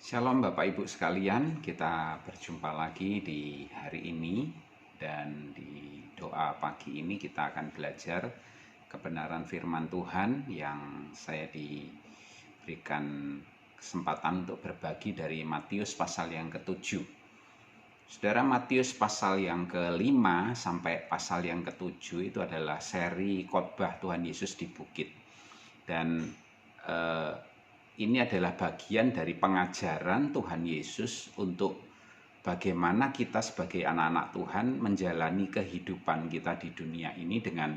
Shalom Bapak Ibu sekalian, kita berjumpa lagi di hari ini dan di doa pagi ini kita akan belajar kebenaran firman Tuhan yang saya diberikan kesempatan untuk berbagi dari Matius pasal yang ke-7. Saudara, Matius pasal yang ke-5 sampai pasal yang ke-7 itu adalah seri khotbah Tuhan Yesus di bukit. Dan ini adalah bagian dari pengajaran Tuhan Yesus untuk bagaimana kita sebagai anak-anak Tuhan menjalani kehidupan kita di dunia ini dengan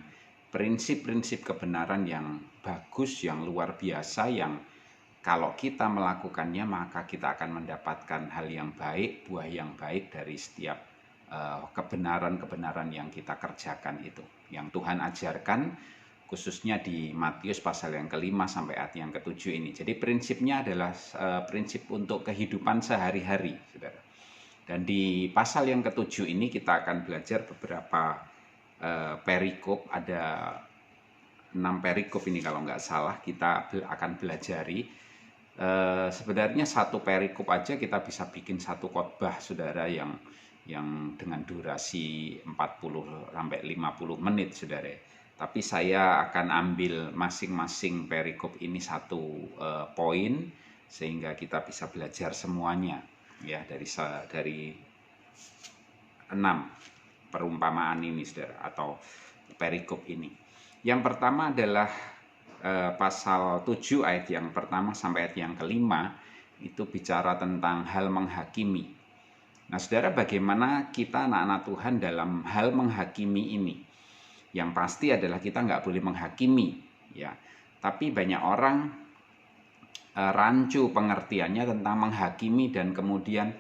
prinsip-prinsip kebenaran yang bagus, yang luar biasa, yang kalau kita melakukannya maka kita akan mendapatkan hal yang baik, buah yang baik dari setiap kebenaran-kebenaran yang kita kerjakan itu, yang Tuhan ajarkan khususnya di Matius pasal yang ke-5 sampai ayat yang ke-7 ini. Jadi prinsipnya adalah prinsip untuk kehidupan sehari-hari, Saudara. Dan di pasal yang ke-7 ini kita akan belajar beberapa perikop, ada 6 perikop ini kalau nggak salah kita akan belajari. Sebenarnya satu perikop aja kita bisa bikin satu khotbah, Saudara, yang dengan durasi 40 sampai 50 menit, Saudara. Tapi saya akan ambil masing-masing perikop ini satu poin sehingga kita bisa belajar semuanya ya dari 6 perumpamaan ini, Saudara, atau perikop ini. Yang pertama adalah pasal 7 ayat yang pertama sampai ayat yang ke-5 itu bicara tentang hal menghakimi. Nah, Saudara, bagaimana kita anak-anak Tuhan dalam hal menghakimi ini? Yang pasti adalah kita nggak boleh menghakimi, ya. Tapi banyak orang rancu pengertiannya tentang menghakimi dan kemudian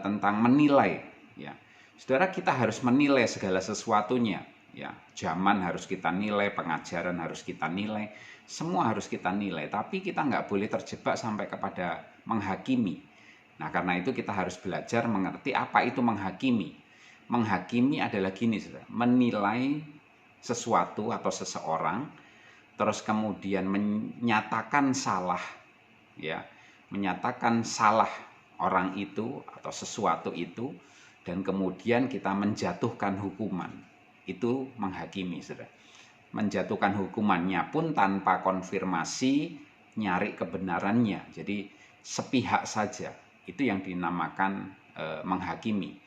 tentang menilai, ya. Saudara, kita harus menilai segala sesuatunya, ya. Zaman harus kita nilai, pengajaran harus kita nilai, semua harus kita nilai. Tapi kita nggak boleh terjebak sampai kepada menghakimi. Nah, karena itu kita harus belajar mengerti apa itu menghakimi. Menghakimi adalah gini, saudara, menilai sesuatu atau seseorang, terus kemudian menyatakan salah, ya, menyatakan salah orang itu atau sesuatu itu, dan kemudian kita menjatuhkan hukuman. Itu menghakimi, saudara. Menjatuhkan hukumannya pun tanpa konfirmasi, nyari kebenarannya. Jadi sepihak saja. Itu yang dinamakan menghakimi.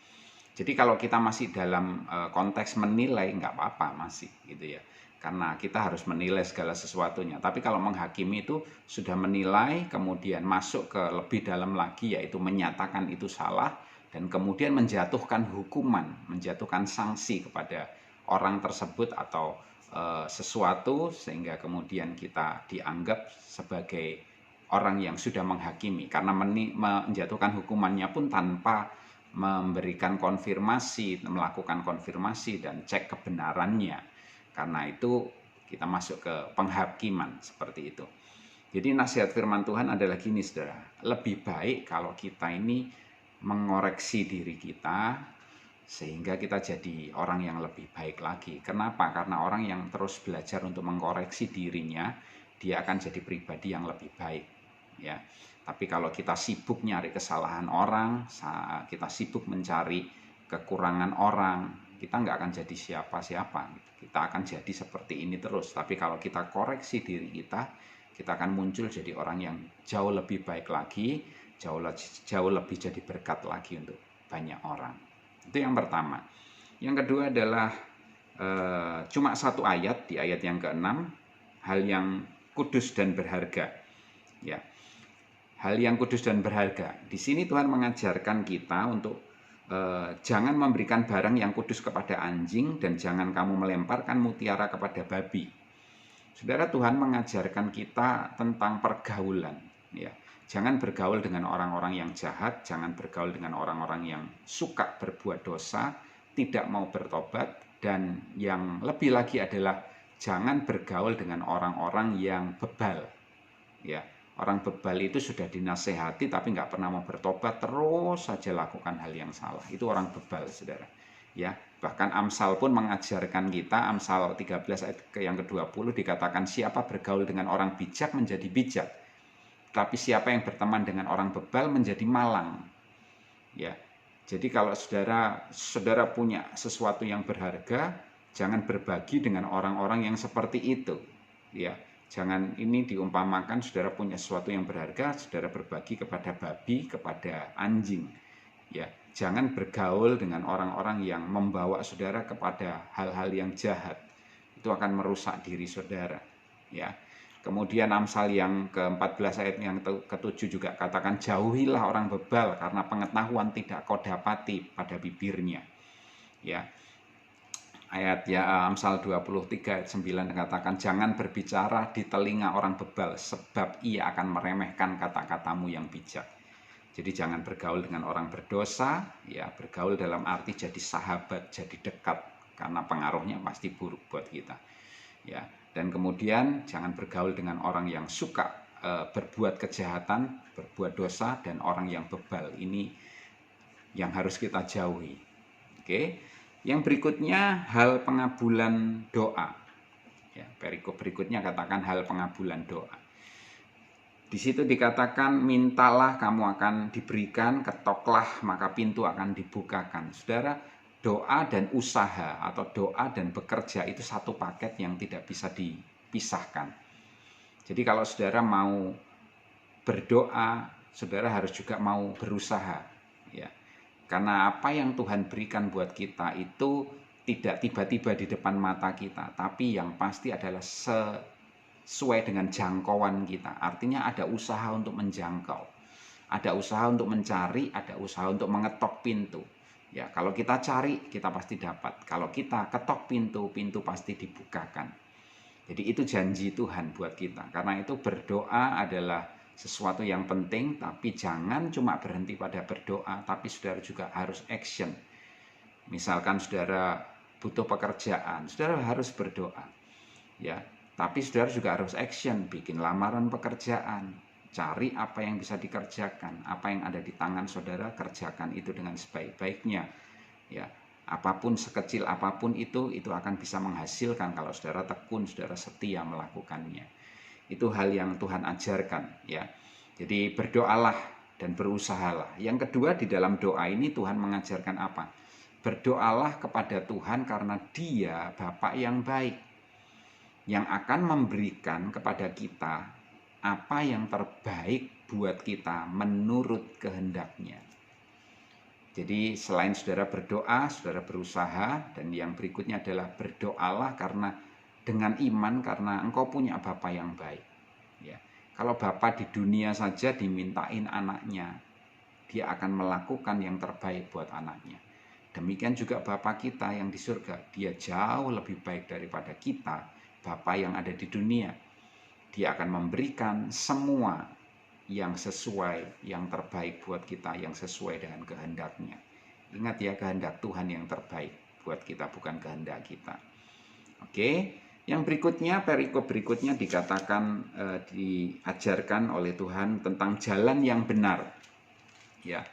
Jadi kalau kita masih dalam konteks menilai, nggak apa-apa masih gitu ya. Karena kita harus menilai segala sesuatunya. Tapi kalau menghakimi itu sudah menilai, kemudian masuk ke lebih dalam lagi, yaitu menyatakan itu salah, dan kemudian menjatuhkan hukuman, menjatuhkan sanksi kepada orang tersebut atau sesuatu, sehingga kemudian kita dianggap sebagai orang yang sudah menghakimi. Karena menjatuhkan hukumannya pun tanpa memberikan konfirmasi, melakukan konfirmasi dan cek kebenarannya. Karena itu kita masuk ke penghakiman seperti itu. Jadi nasihat firman Tuhan adalah gini, saudara. Lebih baik kalau kita ini mengoreksi diri kita sehingga kita jadi orang yang lebih baik lagi. Kenapa? Karena orang yang terus belajar untuk mengkoreksi dirinya, dia akan jadi pribadi yang lebih baik, ya. Tapi kalau kita sibuk nyari kesalahan orang, kita sibuk mencari kekurangan orang, kita nggak akan jadi siapa-siapa. Kita akan jadi seperti ini terus. Tapi kalau kita koreksi diri kita akan muncul jadi orang yang jauh lebih baik lagi, jauh lebih jadi berkat lagi untuk banyak orang. Itu yang pertama. Yang kedua adalah cuma satu ayat, di ayat yang ke-6, hal yang kudus dan berharga. Ya. Hal yang kudus dan berharga. Di sini Tuhan mengajarkan kita untuk jangan memberikan barang yang kudus kepada anjing dan jangan kamu melemparkan mutiara kepada babi. Saudara, Tuhan mengajarkan kita tentang pergaulan, ya. Jangan bergaul dengan orang-orang yang jahat, jangan bergaul dengan orang-orang yang suka berbuat dosa, tidak mau bertobat, dan yang lebih lagi adalah jangan bergaul dengan orang-orang yang bebal, ya. Orang bebal itu sudah dinasehati tapi nggak pernah mau bertobat, terus saja lakukan hal yang salah. Itu orang bebal, saudara. Ya, bahkan Amsal pun mengajarkan kita, Amsal 13 ayat yang ke-20 dikatakan siapa bergaul dengan orang bijak menjadi bijak. Tapi siapa yang berteman dengan orang bebal menjadi malang. Ya. Jadi kalau saudara punya sesuatu yang berharga, jangan berbagi dengan orang-orang yang seperti itu. Ya. Jangan ini diumpamakan saudara punya sesuatu yang berharga, saudara berbagi kepada babi, kepada anjing. Ya, jangan bergaul dengan orang-orang yang membawa saudara kepada hal-hal yang jahat. Itu akan merusak diri saudara. Ya. Kemudian Amsal yang ke-14 ayat yang ke-7 juga katakan, jauhilah orang bebal karena pengetahuan tidak kau dapati pada bibirnya. Ya. Ayat Amsal 23 ayat 9 katakan, jangan berbicara di telinga orang bebal sebab ia akan meremehkan kata-katamu yang bijak. Jadi jangan bergaul dengan orang berdosa, ya, bergaul dalam arti jadi sahabat, jadi dekat, karena pengaruhnya pasti buruk buat kita. Ya, dan kemudian jangan bergaul dengan orang yang suka berbuat kejahatan, berbuat dosa, dan orang yang bebal. Ini yang harus kita jauhi. Oke. Yang berikutnya hal pengabulan doa. Ya, perikop berikutnya katakan hal pengabulan doa. Di situ dikatakan, mintalah kamu akan diberikan, ketoklah maka pintu akan dibukakan. Saudara, doa dan usaha atau doa dan bekerja itu satu paket yang tidak bisa dipisahkan. Jadi kalau saudara mau berdoa, saudara harus juga mau berusaha, ya. Karena apa yang Tuhan berikan buat kita itu tidak tiba-tiba di depan mata kita, tapi yang pasti adalah sesuai dengan jangkauan kita. Artinya ada usaha untuk menjangkau, ada usaha untuk mencari, ada usaha untuk mengetok pintu. Ya, kalau kita cari, kita pasti dapat. Kalau kita ketok pintu, pintu pasti dibukakan. Jadi itu janji Tuhan buat kita. Karena itu berdoa adalah sesuatu yang penting, tapi jangan cuma berhenti pada berdoa, tapi saudara juga harus action. Misalkan saudara butuh pekerjaan, saudara harus berdoa. Ya, tapi saudara juga harus action, bikin lamaran pekerjaan, cari apa yang bisa dikerjakan, apa yang ada di tangan saudara, kerjakan itu dengan sebaik-baiknya. Ya, apapun sekecil apapun itu akan bisa menghasilkan kalau saudara tekun, saudara setia melakukannya. Itu hal yang Tuhan ajarkan, ya. Jadi berdoalah dan berusahalah. Yang kedua, di dalam doa ini Tuhan mengajarkan apa? Berdoalah kepada Tuhan karena Dia Bapa yang baik, yang akan memberikan kepada kita apa yang terbaik buat kita menurut kehendak-Nya. Jadi selain saudara berdoa, saudara berusaha, dan yang berikutnya adalah berdoalah karena dengan iman, karena engkau punya Bapa yang baik. Ya. Kalau Bapa di dunia saja dimintain anaknya, dia akan melakukan yang terbaik buat anaknya. Demikian juga Bapa kita yang di surga, dia jauh lebih baik daripada kita, Bapa yang ada di dunia. Dia akan memberikan semua yang sesuai, yang terbaik buat kita, yang sesuai dengan kehendak-Nya. Ingat ya, kehendak Tuhan yang terbaik buat kita, bukan kehendak kita. Oke. Yang berikutnya, perikop berikutnya dikatakan diajarkan oleh Tuhan tentang jalan yang benar. Ya.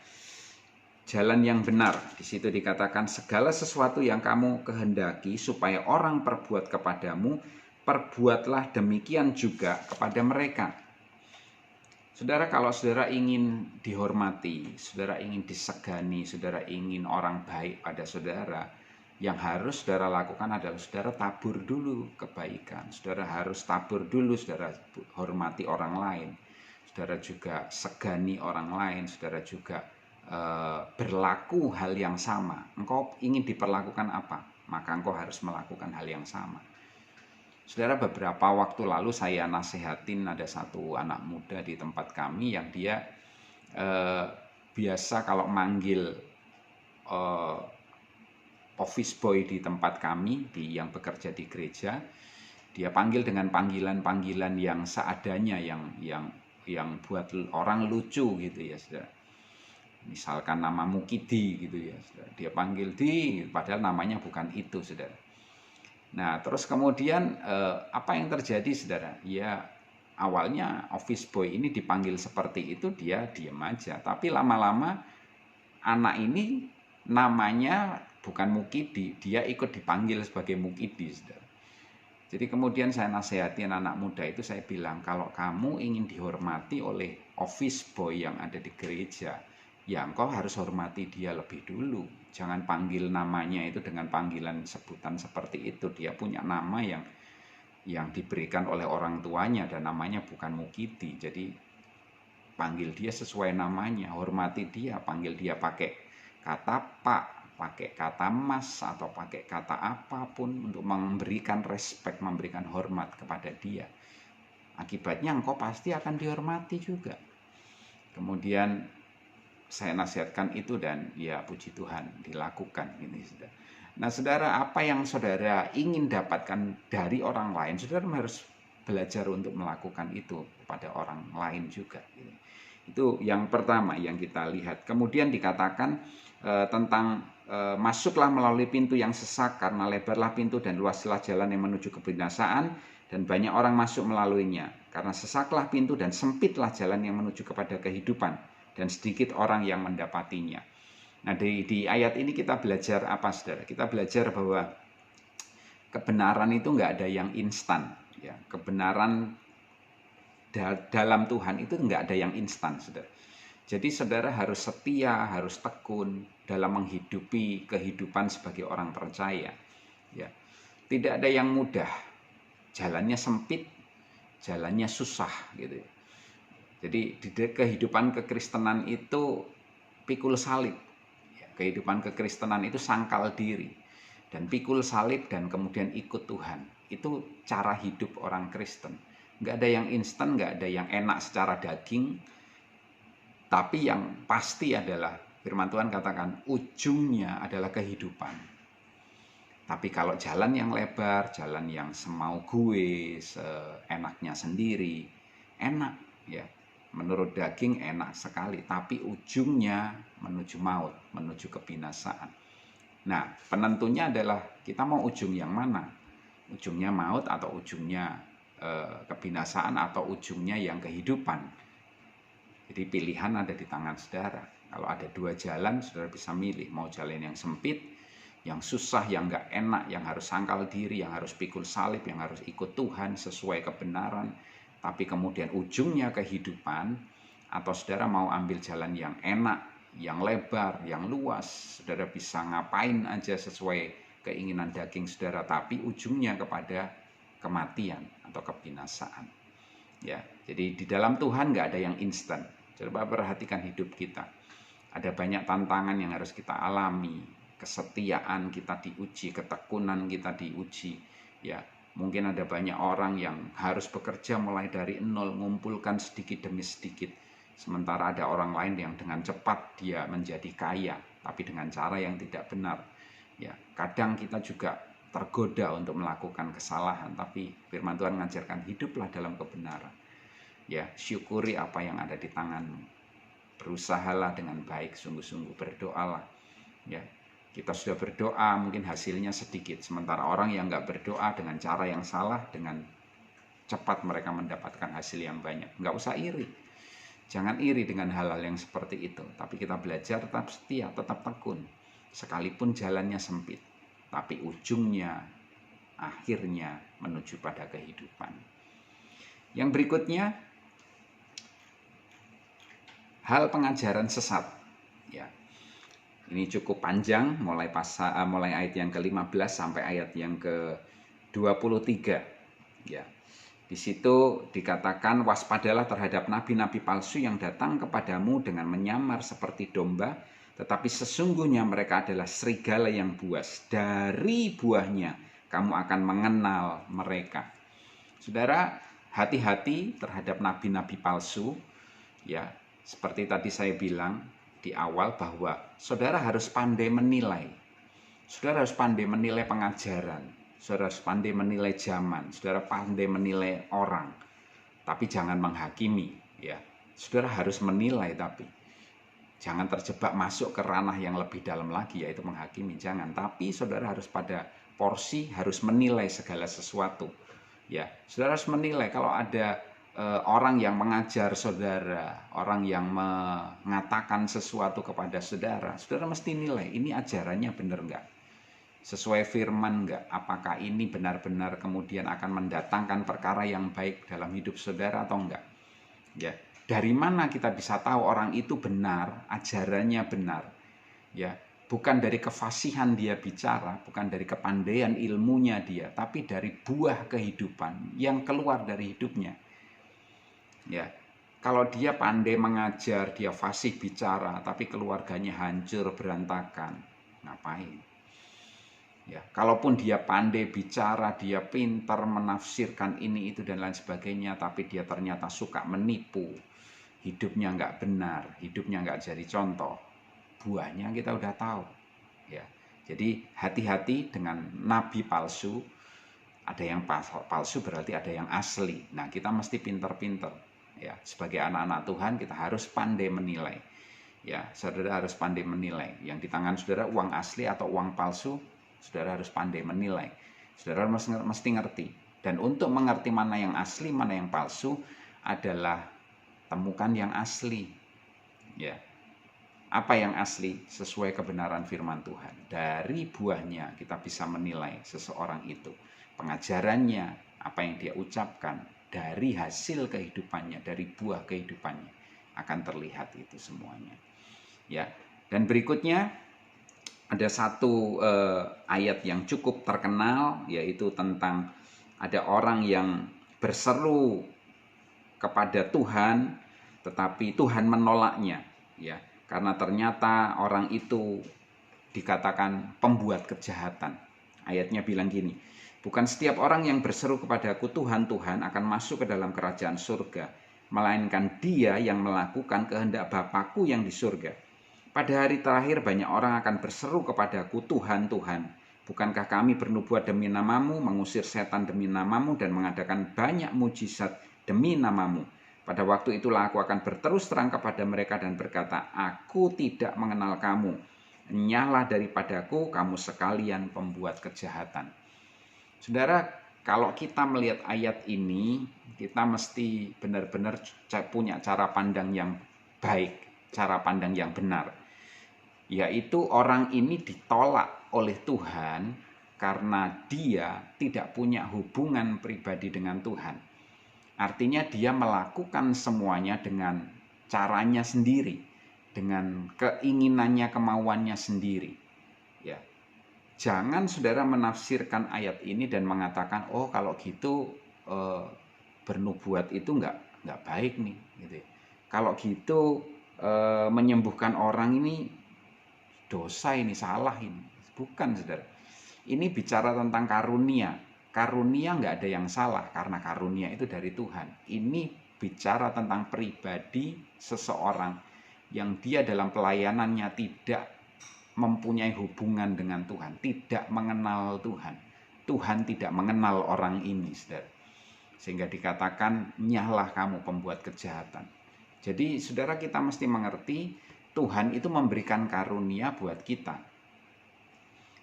Jalan yang benar. Di situ dikatakan segala sesuatu yang kamu kehendaki supaya orang perbuat kepadamu, perbuatlah demikian juga kepada mereka. Saudara, kalau saudara ingin dihormati, saudara ingin disegani, saudara ingin orang baik pada saudara, yang harus saudara lakukan adalah saudara tabur dulu kebaikan. Saudara harus tabur dulu, saudara hormati orang lain. Saudara juga segani orang lain, saudara juga berlaku hal yang sama. Engkau ingin diperlakukan apa? Maka engkau harus melakukan hal yang sama. Saudara, beberapa waktu lalu saya nasihatin ada satu anak muda di tempat kami yang dia biasa kalau manggil office boy di tempat kami yang bekerja di gereja, dia panggil dengan panggilan-panggilan yang seadanya, yang buat orang lucu gitu ya, saudara. Misalkan nama Mukidi gitu ya, saudara. Dia panggil Di, padahal namanya bukan itu, saudara. Nah, terus kemudian apa yang terjadi, saudara? Ya, awalnya office boy ini dipanggil seperti itu, dia diam aja. Tapi lama-lama anak ini namanya bukan Mukidi, dia ikut dipanggil sebagai Mukidi, saudara. Jadi kemudian saya nasihati anak muda itu, saya bilang, kalau kamu ingin dihormati oleh office boy yang ada di gereja, ya engkau harus hormati dia lebih dulu. Jangan panggil namanya itu dengan panggilan sebutan seperti itu. Dia punya nama yang diberikan oleh orang tuanya dan namanya bukan Mukidi. Jadi panggil dia sesuai namanya, hormati dia, panggil dia pakai kata Pak, pakai kata Mas, atau pakai kata apapun untuk memberikan respect, memberikan hormat kepada dia. Akibatnya engkau pasti akan dihormati juga. Kemudian saya nasihatkan itu dan ya puji Tuhan dilakukan ini, sudah. Nah, saudara, apa yang saudara ingin dapatkan dari orang lain, saudara harus belajar untuk melakukan itu kepada orang lain juga. Itu yang pertama yang kita lihat. Kemudian dikatakan tentang masuklah melalui pintu yang sesak, karena lebarlah pintu dan luaslah jalan yang menuju kebinasaan, dan banyak orang masuk melaluinya. Karena sesaklah pintu dan sempitlah jalan yang menuju kepada kehidupan, dan sedikit orang yang mendapatinya. Nah, di ayat ini kita belajar apa, saudara? Kita belajar bahwa kebenaran itu nggak ada yang instan. Ya, kebenaran dalam Tuhan itu nggak ada yang instan, saudara. Jadi saudara harus setia, harus tekun dalam menghidupi kehidupan sebagai orang percaya. Ya, tidak ada yang mudah. Jalannya sempit, jalannya susah, gitu. Jadi di kehidupan kekristenan itu pikul salib. Kehidupan kekristenan itu sangkal diri dan pikul salib dan kemudian ikut Tuhan. Itu cara hidup orang Kristen. Nggak ada yang instan, nggak ada yang enak secara daging. Tapi yang pasti adalah, firman Tuhan katakan, ujungnya adalah kehidupan. Tapi kalau jalan yang lebar, jalan yang semau gue, seenaknya sendiri, enak ya. Menurut daging enak sekali, tapi ujungnya menuju maut, menuju kebinasaan. Nah, penentunya adalah kita mau ujung yang mana? Ujungnya maut atau ujungnya kebinasaan atau ujungnya yang kehidupan. Jadi pilihan ada di tangan saudara. Kalau ada dua jalan, saudara bisa milih. Mau jalan yang sempit, yang susah, yang gak enak, yang harus sangkal diri, yang harus pikul salib, yang harus ikut Tuhan sesuai kebenaran, tapi kemudian ujungnya kehidupan, atau saudara mau ambil jalan yang enak, yang lebar, yang luas, saudara bisa ngapain aja sesuai keinginan daging saudara, tapi ujungnya kepada kematian atau kebinasaan. Ya, jadi di dalam Tuhan nggak ada yang instan. Coba perhatikan hidup kita. Ada banyak tantangan yang harus kita alami, kesetiaan kita diuji, ketekunan kita diuji. Ya, mungkin ada banyak orang yang harus bekerja mulai dari nol, mengumpulkan sedikit demi sedikit. Sementara ada orang lain yang dengan cepat dia menjadi kaya, tapi dengan cara yang tidak benar. Ya, kadang kita juga tergoda untuk melakukan kesalahan, tapi firman Tuhan mengajarkan hiduplah dalam kebenaran. Ya, syukuri apa yang ada di tanganmu. Berusahalah dengan baik, sungguh-sungguh berdoalah. Ya, kita sudah berdoa, mungkin hasilnya sedikit. Sementara orang yang nggak berdoa dengan cara yang salah, dengan cepat mereka mendapatkan hasil yang banyak. Nggak usah iri. Jangan iri dengan hal-hal yang seperti itu. Tapi kita belajar tetap setia, tetap tekun. Sekalipun jalannya sempit. Tapi ujungnya, akhirnya menuju pada kehidupan. Yang berikutnya, hal pengajaran sesat. Ya. Ini cukup panjang, mulai ayat yang ke-15 sampai ayat yang ke-23. Ya. Di situ dikatakan, waspadalah terhadap nabi-nabi palsu yang datang kepadamu dengan menyamar seperti domba, tetapi sesungguhnya mereka adalah serigala yang buas. Dari buahnya kamu akan mengenal mereka. Saudara, hati-hati terhadap nabi-nabi palsu. Ya, seperti tadi saya bilang di awal bahwa saudara harus pandai menilai. Saudara harus pandai menilai pengajaran. Saudara harus pandai menilai zaman. Saudara pandai menilai orang. Tapi jangan menghakimi. Ya, saudara harus menilai, tapi jangan terjebak masuk ke ranah yang lebih dalam lagi, yaitu menghakimi. Jangan. Tapi saudara harus pada porsi, harus menilai segala sesuatu. Ya, saudara harus menilai kalau ada orang yang mengajar saudara, orang yang mengatakan sesuatu kepada saudara, saudara mesti nilai ini ajarannya benar enggak. Sesuai firman enggak? Apakah ini benar-benar kemudian akan mendatangkan perkara yang baik dalam hidup saudara atau enggak? Ya, dari mana kita bisa tahu orang itu benar, ajarannya benar? Ya, bukan dari kefasihan dia bicara, bukan dari kepandaian ilmunya dia, tapi dari buah kehidupan yang keluar dari hidupnya. Ya, kalau dia pandai mengajar, dia fasih bicara, tapi keluarganya hancur berantakan, ngapain? Ya, kalaupun dia pandai bicara, dia pintar menafsirkan ini itu dan lain sebagainya, tapi dia ternyata suka menipu, hidupnya nggak benar, hidupnya nggak jadi contoh, buahnya kita udah tahu. Ya, jadi hati-hati dengan nabi palsu. Ada yang palsu berarti ada yang asli. Nah, kita mesti pintar-pintar. Ya, sebagai anak-anak Tuhan kita harus pandai menilai. Ya, saudara harus pandai menilai. Yang di tangan saudara uang asli atau uang palsu, saudara harus pandai menilai. Saudara mesti ngerti. Dan untuk mengerti mana yang asli, mana yang palsu adalah temukan yang asli. Ya. Apa yang asli sesuai kebenaran firman Tuhan. Dari buahnya kita bisa menilai seseorang itu. Pengajarannya, apa yang dia ucapkan, dari hasil kehidupannya, dari buah kehidupannya akan terlihat itu semuanya. Ya. Dan berikutnya ada satu ayat yang cukup terkenal, yaitu tentang ada orang yang berseru kepada Tuhan, tetapi Tuhan menolaknya, ya, karena ternyata orang itu dikatakan pembuat kejahatan. Ayatnya bilang gini, bukan setiap orang yang berseru kepadaku Tuhan, Tuhan akan masuk ke dalam kerajaan surga, melainkan dia yang melakukan kehendak Bapakku yang di surga. Pada hari terakhir banyak orang akan berseru kepadaku, Tuhan, Tuhan, bukankah kami bernubuat demi namamu, mengusir setan demi namamu, dan mengadakan banyak mujizat demi namamu? Pada waktu itulah aku akan berterus terang kepada mereka dan berkata, aku tidak mengenal kamu. Enyahlah daripadaku, kamu sekalian pembuat kejahatan. Saudara, kalau kita melihat ayat ini, kita mesti benar-benar punya cara pandang yang baik, cara pandang yang benar. Yaitu orang ini ditolak oleh Tuhan karena dia tidak punya hubungan pribadi dengan Tuhan. Artinya dia melakukan semuanya dengan caranya sendiri, dengan keinginannya, kemauannya sendiri. Ya. Jangan saudara menafsirkan ayat ini dan mengatakan, oh kalau gitu bernubuat itu nggak baik nih. Gitu. Kalau gitu menyembuhkan orang ini dosa, ini salah ini. Bukan, saudara. Ini bicara tentang karunia. Karunia nggak ada yang salah karena karunia itu dari Tuhan. Ini bicara tentang pribadi seseorang yang dia dalam pelayanannya tidak mempunyai hubungan dengan Tuhan, tidak mengenal Tuhan. Tuhan tidak mengenal orang ini, saudara. Sehingga dikatakan, nyahlah kamu pembuat kejahatan. Jadi saudara, kita mesti mengerti Tuhan itu memberikan karunia buat kita.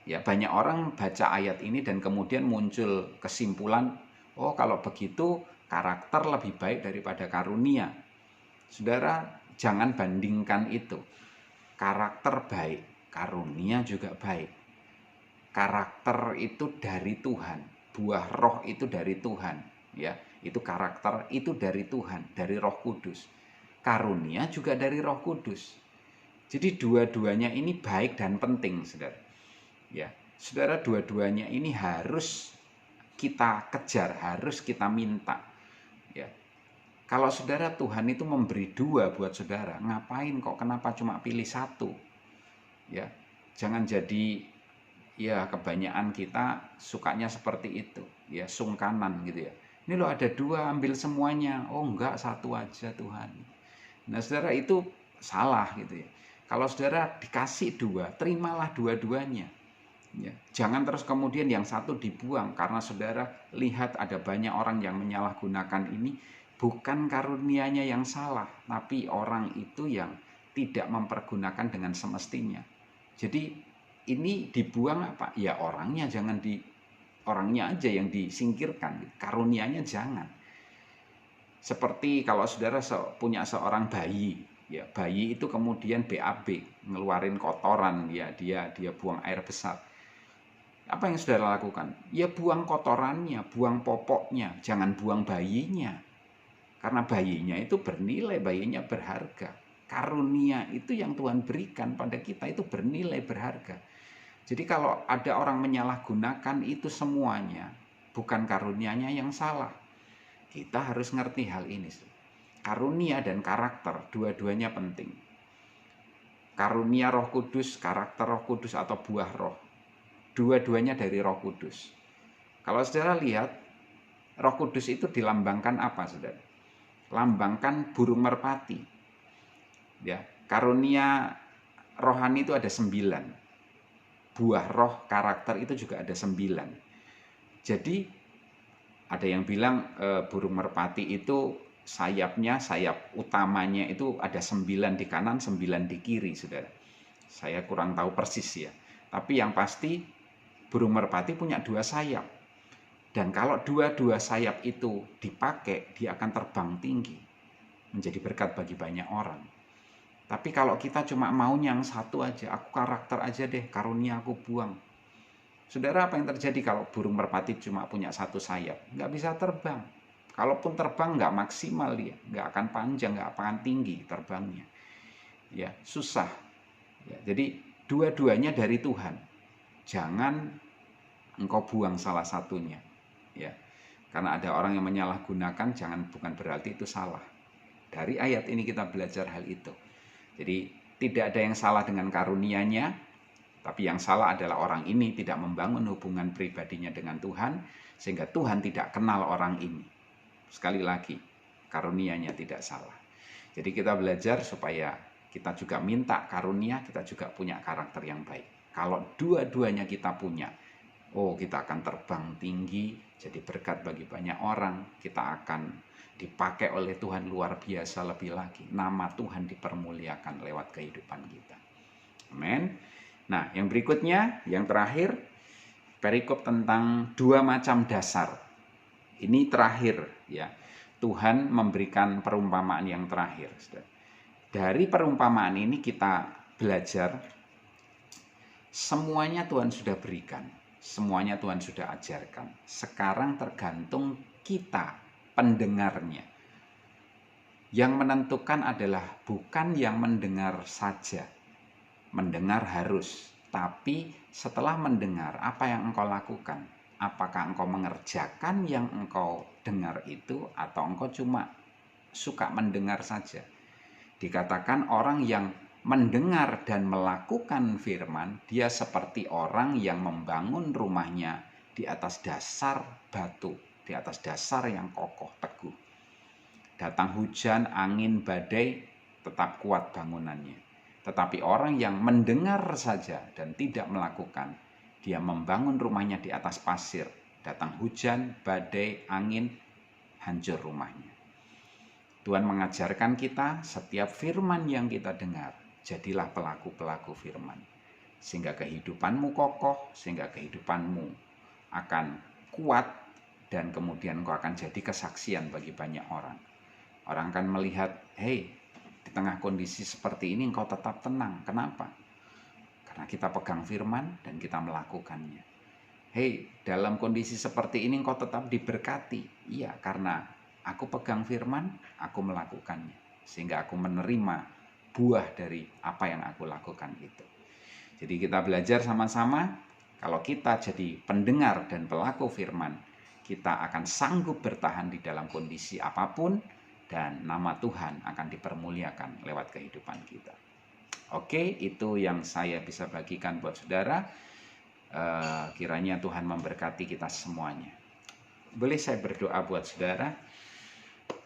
Ya, banyak orang baca ayat ini dan kemudian muncul kesimpulan, oh kalau begitu karakter lebih baik daripada karunia. Saudara, jangan bandingkan itu. Karakter baik, karunia juga baik. Karakter itu dari Tuhan, buah roh itu dari Tuhan, ya. Itu karakter itu dari Tuhan, dari Roh Kudus. Karunia juga dari Roh Kudus. Jadi dua-duanya ini baik dan penting, saudara. Ya, saudara, dua-duanya ini harus kita kejar, harus kita minta. Ya, kalau saudara Tuhan itu memberi dua buat saudara, ngapain kok? Kenapa cuma pilih satu? Ya, jangan jadi ya kebanyakan kita sukanya seperti itu, ya sungkanan gitu ya. Ini loh ada dua, ambil semuanya. Oh enggak, satu aja Tuhan. Nah saudara, itu salah gitu ya. Kalau saudara dikasih dua, terimalah dua-duanya. Ya, jangan terus kemudian yang satu dibuang karena saudara lihat ada banyak orang yang menyalahgunakan ini. Bukan karunianya yang salah, tapi orang itu yang tidak mempergunakan dengan semestinya. Jadi ini dibuang apa? Ya orangnya orangnya aja yang disingkirkan, karunianya jangan. Seperti kalau saudara punya seorang bayi, ya bayi itu kemudian BAB, ngeluarin kotoran, ya dia buang air besar. Apa yang saudara lakukan? Ya buang kotorannya, buang popoknya, jangan buang bayinya. Karena bayinya itu bernilai, bayinya berharga. Karunia itu yang Tuhan berikan pada kita itu bernilai, berharga. Jadi kalau ada orang menyalahgunakan itu semuanya, bukan karunianya yang salah. Kita harus ngerti hal ini. Karunia dan karakter, dua-duanya penting. Karunia Roh Kudus, karakter Roh Kudus atau buah roh, dua-duanya dari Roh Kudus. Kalau saudara lihat, Roh Kudus itu dilambangkan apa, saudara? Lambangkan burung merpati. Ya, karunia rohani itu ada 9. Buah roh karakter itu juga ada 9. Jadi ada yang bilang burung merpati itu sayapnya, sayap utamanya itu ada 9 di kanan, 9 di kiri, saudara. Saya kurang tahu persis ya. Tapi yang pasti burung merpati punya 2 sayap. Dan kalau dua-dua sayap itu dipakai, dia akan terbang tinggi, menjadi berkat bagi banyak orang. Tapi kalau kita cuma maunya yang satu aja, aku karakter aja deh, karunia aku buang. Saudara, apa yang terjadi kalau burung merpati cuma punya 1 sayap? Nggak bisa terbang. Kalaupun terbang nggak maksimal dia, nggak akan panjang, nggak akan tinggi terbangnya. Ya, susah. Ya, jadi dua-duanya dari Tuhan. Jangan engkau buang salah satunya. Ya, karena ada orang yang menyalahgunakan, bukan berarti itu salah. Dari ayat ini kita belajar hal itu. Jadi tidak ada yang salah dengan karunianya, tapi yang salah adalah orang ini tidak membangun hubungan pribadinya dengan Tuhan, sehingga Tuhan tidak kenal orang ini. Sekali lagi, karunianya tidak salah. Jadi kita belajar supaya kita juga minta karunia, kita juga punya karakter yang baik. Kalau dua-duanya kita punya, kita akan terbang tinggi, jadi berkat bagi banyak orang. Kita akan dipakai oleh Tuhan luar biasa lebih lagi. Nama Tuhan dipermuliakan lewat kehidupan kita. Amin. Nah, yang berikutnya, yang terakhir, perikop tentang 2 macam dasar. Ini terakhir ya. Tuhan memberikan perumpamaan yang terakhir. Dari perumpamaan ini kita belajar semuanya Tuhan sudah berikan. Semuanya Tuhan sudah ajarkan. Sekarang tergantung kita, pendengarnya. Yang menentukan adalah bukan yang mendengar saja. Mendengar harus. Tapi setelah mendengar, apa yang engkau lakukan? Apakah engkau mengerjakan yang engkau dengar itu, atau engkau cuma suka mendengar saja? Dikatakan orang yang mendengar dan melakukan firman, dia seperti orang yang membangun rumahnya di atas dasar batu, di atas dasar yang kokoh teguh. Datang hujan, angin, badai, tetap kuat bangunannya. Tetapi orang yang mendengar saja dan tidak melakukan, dia membangun rumahnya di atas pasir. Datang hujan, badai, angin, hancur rumahnya. Tuhan mengajarkan kita setiap firman yang kita dengar, jadilah pelaku-pelaku firman. Sehingga kehidupanmu kokoh, sehingga kehidupanmu akan kuat, dan kemudian kau akan jadi kesaksian bagi banyak orang. Orang akan melihat, di tengah kondisi seperti ini engkau tetap tenang. Kenapa? Karena kita pegang firman dan kita melakukannya. Dalam kondisi seperti ini engkau tetap diberkati. Iya, karena aku pegang firman, aku melakukannya. Sehingga aku menerima buah dari apa yang aku lakukan itu. Jadi kita belajar sama-sama, kalau kita jadi pendengar dan pelaku firman, kita akan sanggup bertahan di dalam kondisi apapun, dan nama Tuhan akan dipermuliakan lewat kehidupan kita. Oke, itu yang saya bisa bagikan buat saudara. Kiranya Tuhan memberkati kita semuanya. Boleh saya berdoa buat saudara?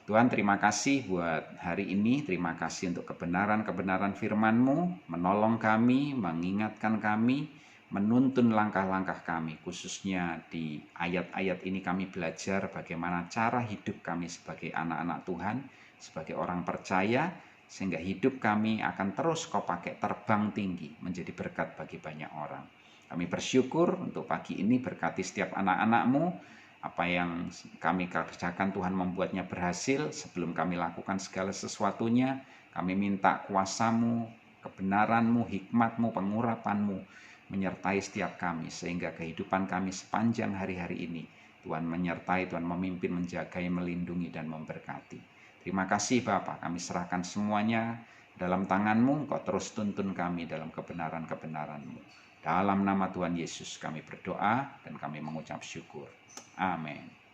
Tuhan, terima kasih buat hari ini. Terima kasih untuk kebenaran-kebenaran firman-Mu, menolong kami, mengingatkan kami, menuntun langkah-langkah kami. Khususnya di ayat-ayat ini kami belajar bagaimana cara hidup kami sebagai anak-anak Tuhan, sebagai orang percaya, sehingga hidup kami akan terus Kau pakai terbang tinggi, menjadi berkat bagi banyak orang. Kami bersyukur untuk pagi ini, berkati setiap anak-anak-Mu. Apa yang kami kerjakan Tuhan membuatnya berhasil. Sebelum kami lakukan segala sesuatunya, kami minta kuasa-Mu, kebenaran-Mu, hikmat-Mu, pengurapan-Mu menyertai setiap kami, sehingga kehidupan kami sepanjang hari-hari ini Tuhan menyertai, Tuhan memimpin, menjagai, melindungi, dan memberkati. Terima kasih Bapa, kami serahkan semuanya dalam tangan-Mu. Engkau terus tuntun kami dalam kebenaran-kebenaran-Mu. Dalam nama Tuhan Yesus kami berdoa dan kami mengucap syukur. Amin.